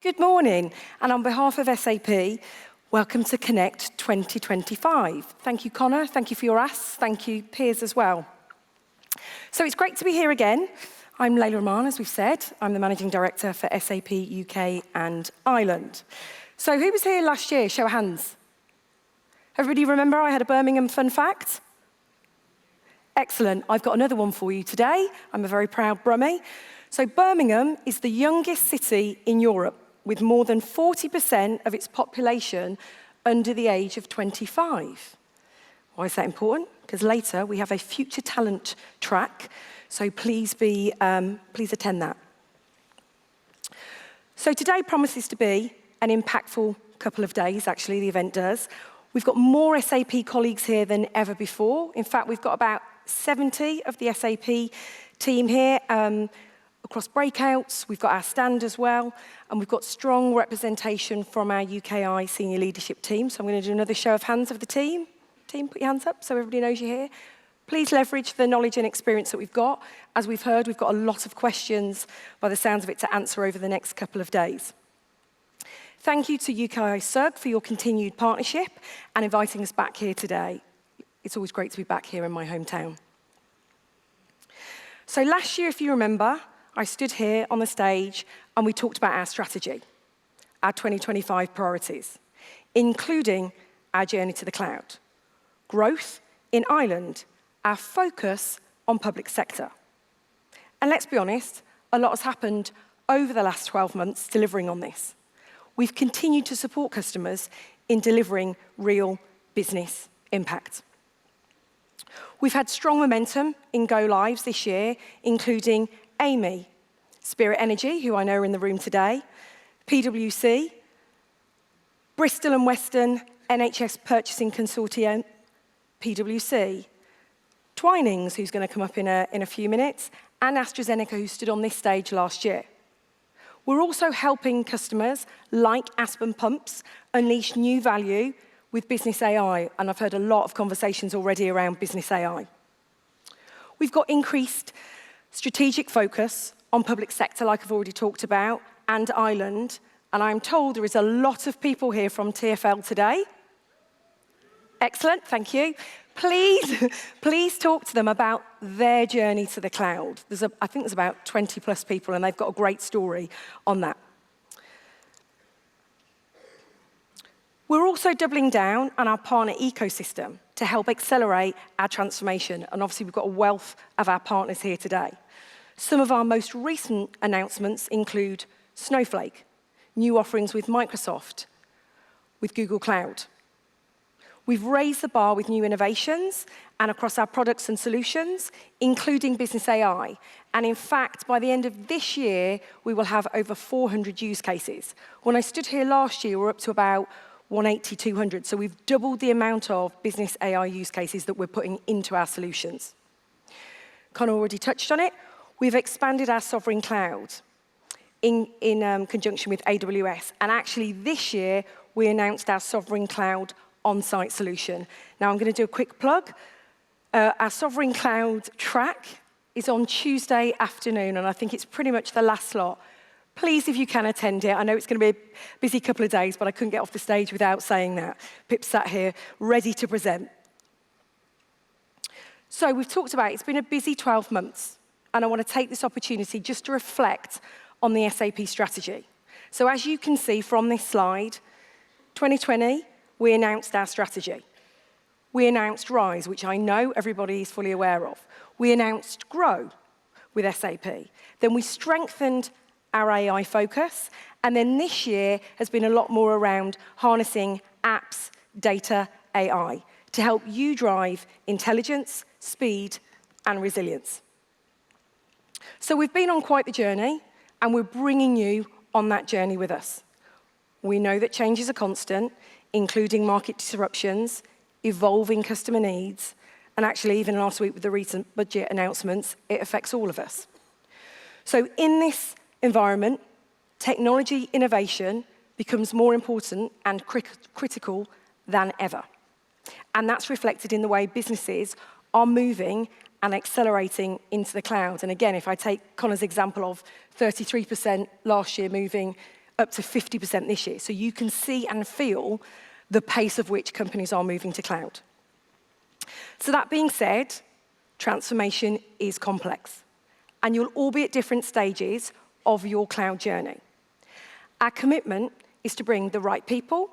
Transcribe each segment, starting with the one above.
Good morning, and on behalf of SAP, welcome to Connect 2025. Thank you, Connor. Thank you for your ask. Thank you, Piers, as well. So it's great to be here again. I'm Leila Romane, as we've said. I'm the Managing Director for SAP UK and Ireland. So who was here last year? Show of hands. Everybody remember I had a Birmingham fun fact? Excellent. I've got another one for you today. I'm a very proud Brummie. So Birmingham is the youngest city in Europe, with more than 40% of its population under the age of 25. Why is that important? Because later we have a future talent track, so please attend that. So today promises to be an impactful couple of days, actually, the event does. We've got more SAP colleagues here than ever before. In fact, we've got about 70 of the SAP team here. Across breakouts, we've got our stand as well, and we've got strong representation from our UKI senior leadership team. So I'm going to do another show of hands of the team. Team, put your hands up so everybody knows you're here. Please leverage the knowledge and experience that we've got. As we've heard, we've got a lot of questions, by the sounds of it, to answer over the next couple of days. Thank you to UKISUG for your continued partnership and inviting us back here today. It's always great to be back here in my hometown. So last year, if you remember, I stood here on the stage and we talked about our strategy, our 2025 priorities, including our journey to the cloud, growth in Ireland, our focus on public sector. And let's be honest, a lot has happened over the last 12 months delivering on this. We've continued to support customers in delivering real business impact. We've had strong momentum in go-lives this year, including Amy, Spirit Energy, who I know are in the room today, PwC, Bristol and Western NHS Purchasing Consortium, PwC, Twinings, who's going to come up in a few minutes, and AstraZeneca, who stood on this stage last year. We're also helping customers like Aspen Pumps unleash new value with Business AI, and I've heard a lot of conversations already around Business AI. We've got increased strategic focus on public sector, like I've already talked about, and Ireland, and I'm told there is a lot of people here from TfL today. Excellent, thank you. Please talk to them about their journey to the cloud. I think there's about 20 plus people, and they've got a great story on that. We're also doubling down on our partner ecosystem to help accelerate our transformation, and obviously we've got a wealth of our partners here today. Some of our most recent announcements include Snowflake, new offerings with Microsoft, with Google Cloud. We've raised the bar with new innovations and across our products and solutions, including Business AI. And in fact, by the end of this year, we will have over 400 use cases. When I stood here last year, we're up to about 180, 200. So we've doubled the amount of Business AI use cases that we're putting into our solutions. Connor already touched on it. We've expanded our sovereign cloud in conjunction with AWS. And actually, this year, we announced our sovereign cloud on-site solution. Now, I'm going to do a quick plug. Our sovereign cloud track is on Tuesday afternoon, and I think it's pretty much the last slot. Please, if you can, attend it. I know it's going to be a busy couple of days, but I couldn't get off the stage without saying that. Pip sat here, ready to present. So we've talked about it. It's been a busy 12 months, and I want to take this opportunity just to reflect on the SAP strategy. So as you can see from this slide, 2020, we announced our strategy. We announced Rise, which I know everybody is fully aware of. We announced Grow with SAP. Then we strengthened our AI focus, and then this year has been a lot more around harnessing apps, data, AI to help you drive intelligence, speed, and resilience. So we've been on quite the journey, and we're bringing you on that journey with us. We know that changes are constant, including market disruptions, evolving customer needs, and actually even last week with the recent budget announcements, it affects all of us. So in this environment, technology innovation becomes more important and critical than ever. And that's reflected in the way businesses are moving and accelerating into the cloud. And again, if I take Connor's example of 33% last year moving up to 50% this year. So you can see and feel the pace of which companies are moving to cloud. So that being said, transformation is complex, and you'll all be at different stages of your cloud journey. Our commitment is to bring the right people,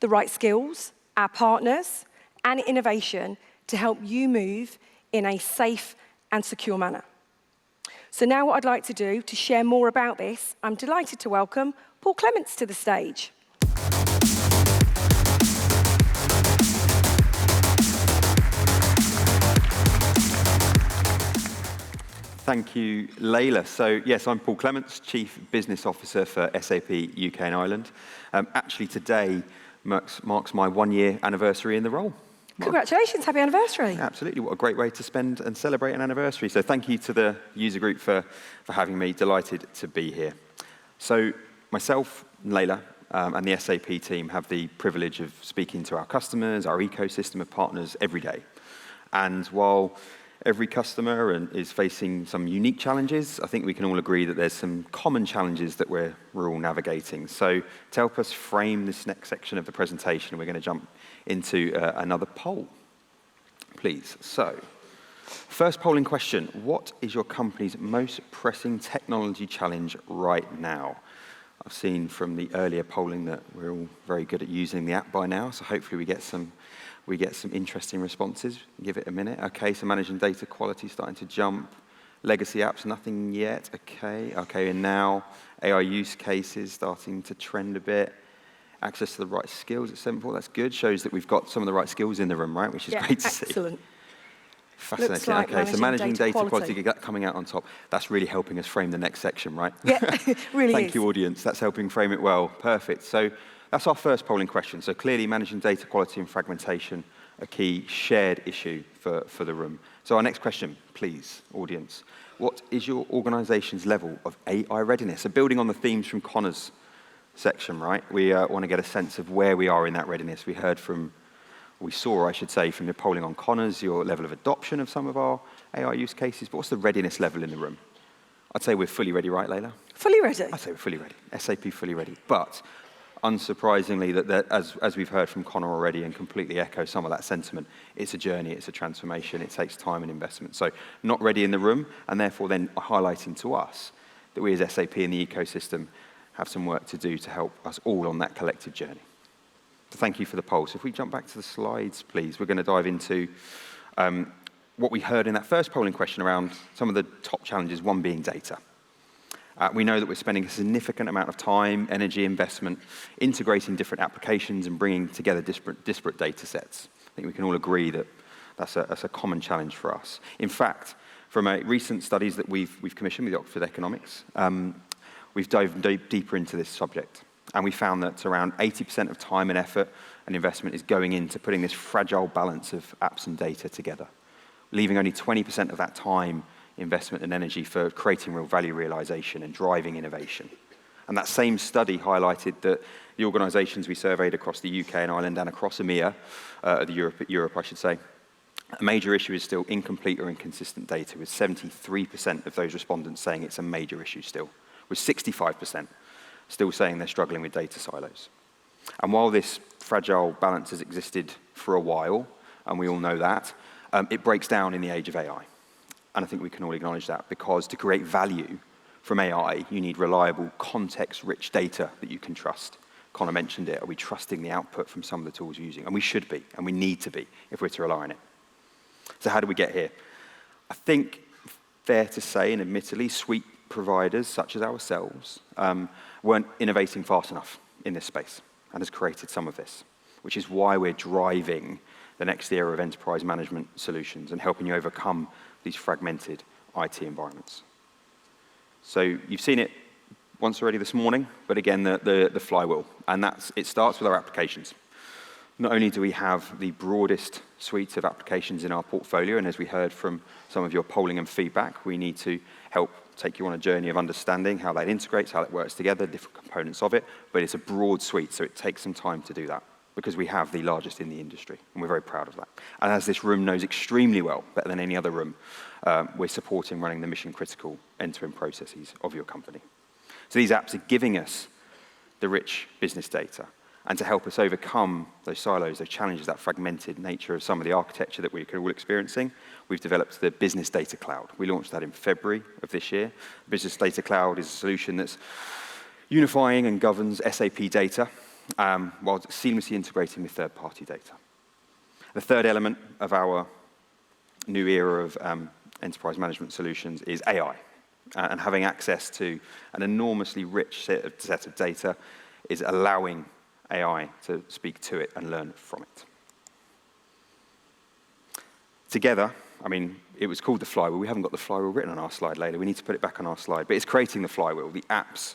the right skills, our partners, and innovation to help you move in a safe and secure manner. So now what I'd like to do to share more about this, I'm delighted to welcome Paul Clements to the stage. Thank you, Leila. So yes, I'm Paul Clements, Chief Business Officer for SAP UK and Ireland. Actually, today marks my 1-year anniversary in the role. Congratulations, happy anniversary. Absolutely, what a great way to spend and celebrate an anniversary. So thank you to the user group for having me, delighted to be here. So myself, Leila, and the SAP team have the privilege of speaking to our customers, our ecosystem of partners every day. And while every customer is facing some unique challenges, I think we can all agree that there's some common challenges that we're all navigating. So to help us frame this next section of the presentation, we're going to jump into another poll, please. So, first polling question: what is your company's most pressing technology challenge right now? I've seen from the earlier polling that we're all very good at using the app by now, so hopefully we get some interesting responses. Give it a minute. Okay, so managing data quality starting to jump. Legacy apps, nothing yet. Okay, and now AI use cases starting to trend a bit. Access to the right skills at 7.4, that's good. Shows that we've got some of the right skills in the room, right? Which is great to see. Excellent. Fascinating. Like okay, so managing data quality coming out on top. That's really helping us frame the next section, right? Yeah, really Thank you, audience. That's helping frame it well. Perfect. So that's our first polling question. So clearly managing data quality and fragmentation, a key shared issue for the room. So our next question, please, audience. What is your organization's level of AI readiness? So building on the themes from Connor's section, right? We want to get a sense of where we are in that readiness. We saw, I should say, from the polling on Connor's, your level of adoption of some of our AI use cases, but what's the readiness level in the room? I'd say we're fully ready, right, Leila? Fully ready. I'd say we're fully ready. SAP fully ready. But unsurprisingly, that as we've heard from Connor already and completely echo some of that sentiment, it's a journey, it's a transformation, it takes time and investment. So not ready in the room, and therefore then highlighting to us that we as SAP in the ecosystem have some work to do to help us all on that collective journey. So thank you for the poll. So if we jump back to the slides, please, we're going to dive into what we heard in that first polling question around some of the top challenges, one being data. We know that we're spending a significant amount of time, energy, investment, integrating different applications and bringing together disparate data sets. I think we can all agree that that's a common challenge for us. In fact, from recent studies that we've commissioned with Oxford Economics, we've dove deeper into this subject, and we found that around 80% of time and effort and investment is going into putting this fragile balance of apps and data together, leaving only 20% of that time, investment and energy for creating real value realization and driving innovation. And that same study highlighted that the organizations we surveyed across the UK and Ireland and across EMEA, Europe, I should say, a major issue is still incomplete or inconsistent data, with 73% of those respondents saying it's a major issue still, with 65% still saying they're struggling with data silos. And while this fragile balance has existed for a while, and we all know that, it breaks down in the age of AI. And I think we can all acknowledge that, because to create value from AI, you need reliable, context-rich data that you can trust. Connor mentioned it. Are we trusting the output from some of the tools we're using? And we should be, and we need to be, if we're to rely on it. So how do we get here? I think fair to say, and admittedly, suite providers such as ourselves weren't innovating fast enough in this space, and has created some of this, which is why we're driving the next era of enterprise management solutions and helping you overcome these fragmented IT environments. So you've seen it once already this morning, but again, the flywheel, and it starts with our applications. Not only do we have the broadest suite of applications in our portfolio, and as we heard from some of your polling and feedback, we need to help take you on a journey of understanding how that integrates, how that works together, different components of it, but it's a broad suite, so it takes some time to do that, because we have the largest in the industry, and we're very proud of that. And as this room knows extremely well, better than any other room, we're supporting running the mission-critical end-to-end processes of your company. So these apps are giving us the rich business data. And to help us overcome those silos, those challenges, that fragmented nature of some of the architecture that we're all experiencing, we've developed the Business Data Cloud. We launched that in February of this year. Business Data Cloud is a solution that's unifying and governs SAP data while seamlessly integrating with third-party data. The third element of our new era of enterprise management solutions is AI. And having access to an enormously rich set of data is allowing AI to speak to it and learn from it. Together, I mean, it was called the flywheel. We haven't got the flywheel written on our slide, Leila. We need to put it back on our slide. But it's creating the flywheel, the apps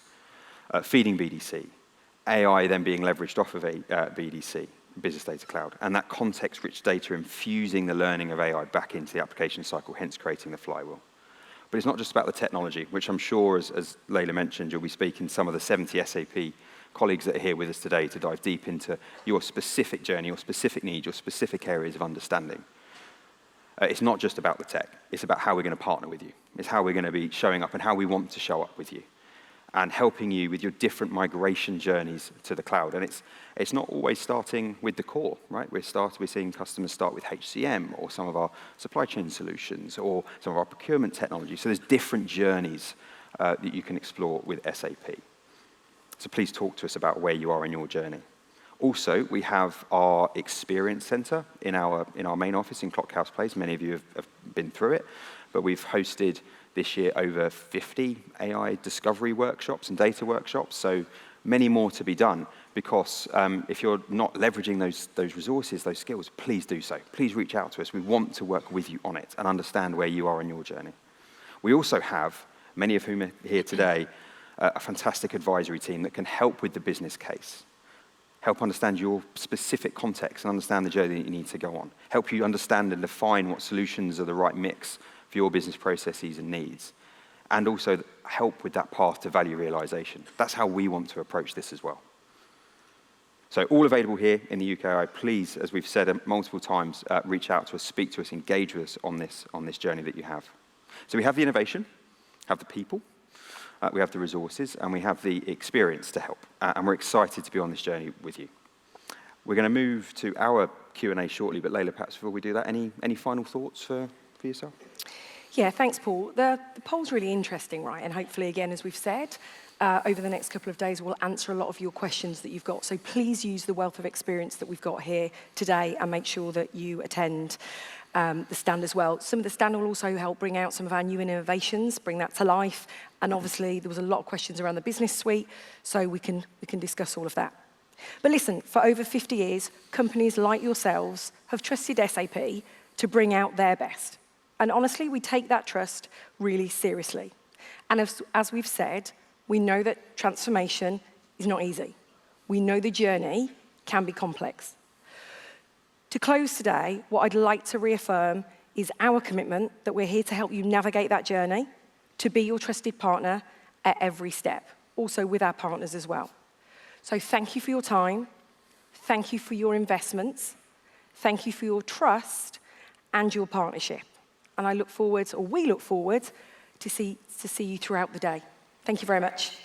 feeding BDC, AI then being leveraged off of BDC, Business Data Cloud, and that context-rich data infusing the learning of AI back into the application cycle, hence creating the flywheel. But it's not just about the technology, which I'm sure, as Leila mentioned, you'll be speaking to some of the 70 SAP colleagues that are here with us today to dive deep into your specific journey, your specific needs, your specific areas of understanding. It's not just about the tech. It's about how we're going to partner with you. It's how we're going to be showing up and how we want to show up with you and helping you with your different migration journeys to the cloud. And it's not always starting with the core, right? We're seeing customers start with HCM or some of our supply chain solutions or some of our procurement technology. So there's different journeys that you can explore with SAP. So please talk to us about where you are in your journey. Also, we have our experience center in our main office in Clockhouse Place. Many of you have been through it, but we've hosted this year over 50 AI discovery workshops and data workshops, so many more to be done, because if you're not leveraging those resources, those skills, please do so. Please reach out to us. We want to work with you on it and understand where you are in your journey. We also have, many of whom are here today, a fantastic advisory team that can help with the business case, help understand your specific context and understand the journey that you need to go on, help you understand and define what solutions are the right mix for your business processes and needs, and also help with that path to value realization. That's how we want to approach this as well. So all available here in the UKI. Please, as we've said multiple times, reach out to us, speak to us, engage with us on this journey that you have. So we have the innovation, have the people, we have the resources, and we have the experience to help. And we're excited to be on this journey with you. We're going to move to our Q&A shortly, but Leila, perhaps before we do that, any final thoughts for yourself? Yeah, thanks, Paul. The poll's really interesting, right? And hopefully, again, as we've said, over the next couple of days, we'll answer a lot of your questions that you've got. So please use the wealth of experience that we've got here today and make sure that you attend the stand as well. Some of the stand will also help bring out some of our new innovations, bring that to life. And obviously, there was a lot of questions around the business suite, so we can discuss all of that. But listen, for over 50 years, companies like yourselves have trusted SAP to bring out their best. And honestly, we take that trust really seriously. And as we've said, we know that transformation is not easy. We know the journey can be complex. To close today, what I'd like to reaffirm is our commitment that we're here to help you navigate that journey, to be your trusted partner at every step, also with our partners as well. So thank you for your time. Thank you for your investments. Thank you for your trust and your partnership. And we look forward to see you throughout the day. Thank you very much.